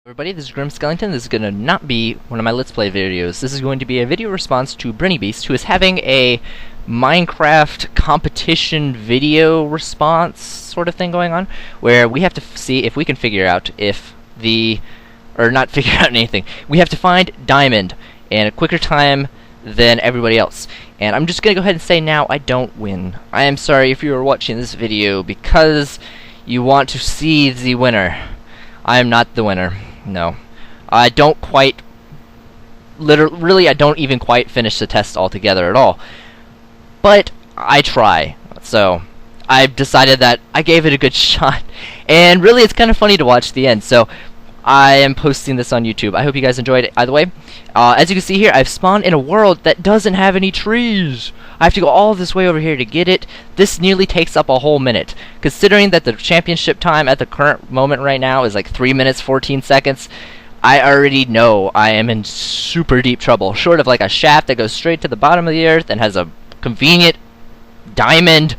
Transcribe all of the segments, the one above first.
Everybody, this is GrimSkellington. This is going to not be one of my Let's Play videos. This is going to be a video response to BrenyBeast's, who is having a Minecraft competition video response sort of thing going on, where we have to see if we can figure out if or not figure out anything. We have to find diamond in a quicker time than everybody else. And I'm just going to go ahead and say now I don't win. I am sorry if you are watching this video because you want to see the winner. I am not the winner. No. I don't quite... Really, I don't even quite finish the test altogether at all. But I try. So, I've decided that I gave it a good shot. And really, it's kind of funny to watch the end. So, I am posting this on YouTube. I hope you guys enjoyed it either way. As you can see here, I've spawned in a world that doesn't have any trees. I have to go all this way over here to get it. This nearly takes up a whole minute. Considering that the championship time at the current moment right now is like 3 minutes 14 seconds, I already know I am in super deep trouble. Short of like a shaft that goes straight to the bottom of the earth and has a convenient diamond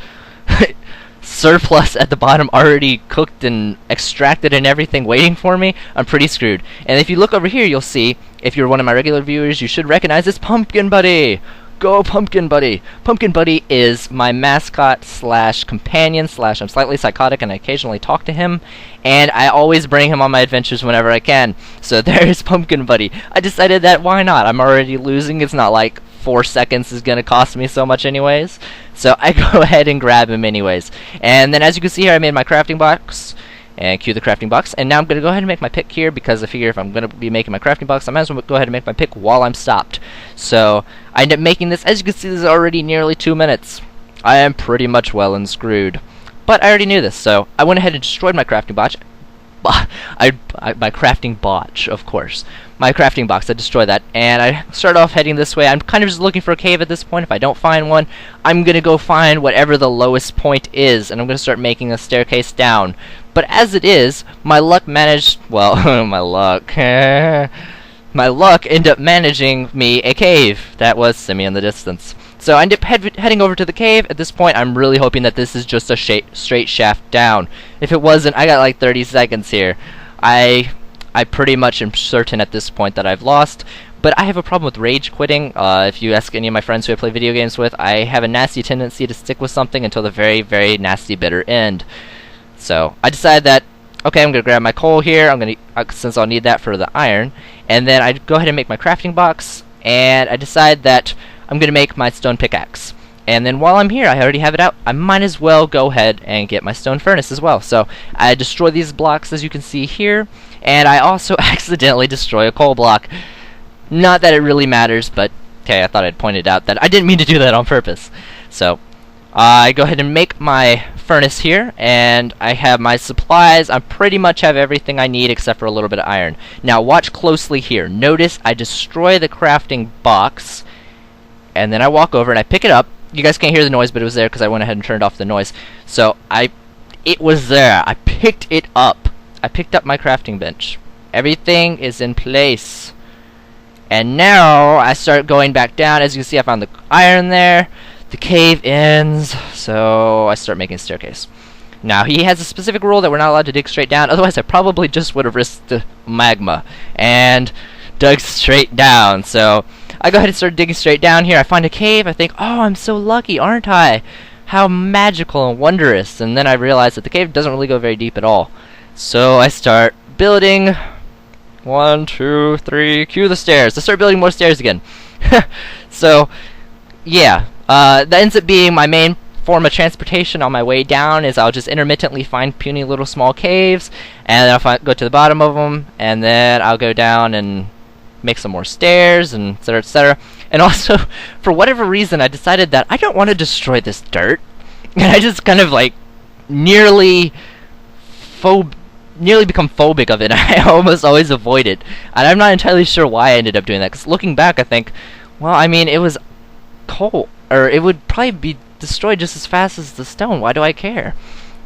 surplus at the bottom already cooked and extracted and everything waiting for me, I'm pretty screwed. And if you look over here, you'll see, if you're one of my regular viewers, you should recognize this Pumpkin Buddy! Go Pumpkin Buddy! Pumpkin Buddy is my mascot slash companion slash I'm slightly psychotic and I occasionally talk to him, and I always bring him on my adventures whenever I can. So there's Pumpkin Buddy. I decided that why not? I'm already losing. It's not like 4 seconds is gonna cost me so much anyways. So I go ahead and grab him anyways. And then as you can see here, I made my crafting box. And cue the crafting box. And now I'm going to go ahead and make my pick here, because I figure if I'm going to be making my crafting box, I might as well go ahead and make my pick while I'm stopped. So I end up making this. As you can see, this is already nearly 2 minutes. I am pretty much well and screwed. But I already knew this, so I went ahead and destroyed my crafting botch. My crafting botch, of course. My crafting box, I destroyed that, and I start off heading this way. I'm kind of just looking for a cave at this point. If I don't find one, I'm going to go find whatever the lowest point is, and I'm going to start making a staircase down. But as it is, my luck managed... Well, my luck... my luck ended up managing me a cave that was semi in the distance. So I ended up heading over to the cave. At this point, I'm really hoping that this is just a straight shaft down. If it wasn't, I got like 30 seconds here. I pretty much am certain at this point that I've lost. But I have a problem with rage quitting. If you ask any of my friends who I play video games with, I have a nasty tendency to stick with something until the very, very nasty bitter end. So I decided that, okay, I'm going to grab my coal here, since I'll need that for the iron, and then I go ahead and make my crafting box, and I decide that I'm going to make my stone pickaxe. And then while I'm here, I already have it out, I might as well go ahead and get my stone furnace as well. So I destroy these blocks, as you can see here, and I also accidentally destroy a coal block. Not that it really matters, but okay, I thought I'd pointed out that I didn't mean to do that on purpose. So I go ahead and make my furnace here, and I have my supplies. I pretty much have everything I need except for a little bit of iron. Now watch closely here. Notice I destroy the crafting box, and then I walk over and I pick it up. You guys can't hear the noise, but it was there because I went ahead and turned off the noise. So it was there. I picked it up. I picked up my crafting bench. Everything is in place. And now I start going back down. As you can see, I found the iron there. The cave ends, so I start making a staircase. Now, he has a specific rule that we're not allowed to dig straight down, otherwise I probably just would have risked the magma and dug straight down. So I go ahead and start digging straight down here. I find a cave. I think, oh, I'm so lucky, aren't I? How magical and wondrous. And then I realize that the cave doesn't really go very deep at all. So I start building. 1, 2, 3, cue the stairs. I start building more stairs again. So, yeah. That ends up being my main form of transportation on my way down, is I'll just intermittently find puny little small caves, and then I'll go to the bottom of them, and then I'll go down and make some more stairs, and etc, etc. And also, for whatever reason, I decided that I don't want to destroy this dirt, and I just kind of like nearly become phobic of it. I almost always avoid it, and I'm not entirely sure why I ended up doing that, because looking back I think, well, I mean, it was coal, or it would probably be destroyed just as fast as the stone. Why do I care?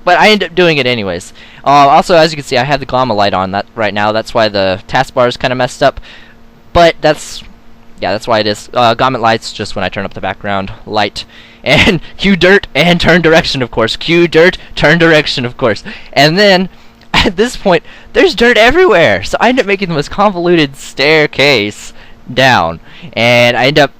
But I end up doing it anyways. Also, as you can see, I have the gamma light on that right now. That's why the taskbar is kind of messed up. But that's why it is. Gamma light's just when I turn up the background light. And cue dirt and turn direction, of course. Cue dirt, turn direction, of course. And then at this point, there's dirt everywhere. So I end up making the most convoluted staircase down, and I end up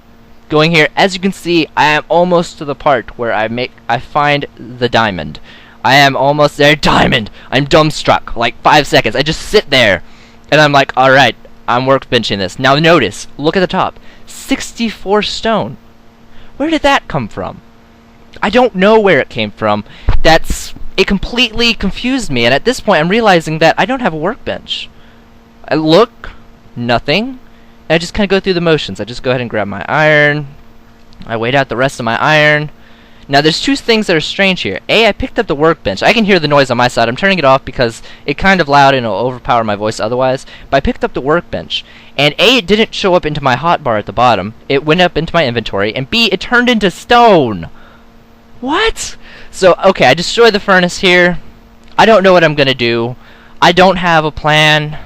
going here. As you can see, I am almost to the part where I find the diamond. I am almost there. Diamond! I'm dumbstruck. Like 5 seconds. I just sit there, and I'm like, alright, I'm workbenching this. Now notice, look at the top. 64 stone. Where did that come from? I don't know where it came from. It completely confused me, and at this point I'm realizing that I don't have a workbench. I look, nothing, and I just kind of go through the motions. I just go ahead and grab my iron. I wait out the rest of my iron. Now there's two things that are strange here. A, I picked up the workbench. I can hear the noise on my side. I'm turning it off because it's kind of loud and it'll overpower my voice otherwise. But I picked up the workbench. And A, it didn't show up into my hotbar at the bottom. It went up into my inventory. And B, it turned into stone. What? So, okay, I destroy the furnace here. I don't know what I'm going to do. I don't have a plan.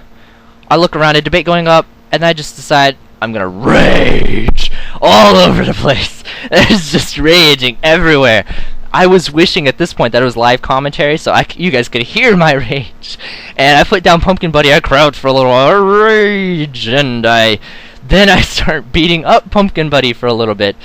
I look around, a debate going up, and I just decide I'm going to rage all over the place. It's just raging everywhere. I was wishing at this point that it was live commentary so you guys could hear my rage. And I put down Pumpkin Buddy, I crouch for a little while, rage, and then I start beating up Pumpkin Buddy for a little bit.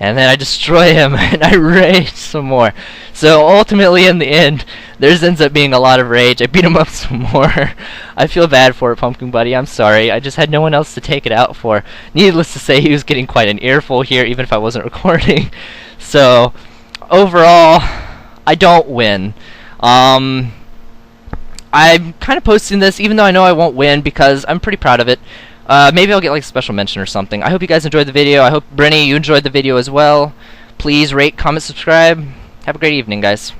And then I destroy him, and I rage some more. So ultimately, in the end, there ends up being a lot of rage. I beat him up some more. I feel bad for it, Pumpkin Buddy. I'm sorry. I just had no one else to take it out for. Needless to say, he was getting quite an earful here, even if I wasn't recording. So, overall, I don't win. I'm kind of posting this, even though I know I won't win, because I'm pretty proud of it. Maybe I'll get like a special mention or something. I hope you guys enjoyed the video. I hope, Brenny, you enjoyed the video as well. Please rate, comment, subscribe. Have a great evening, guys.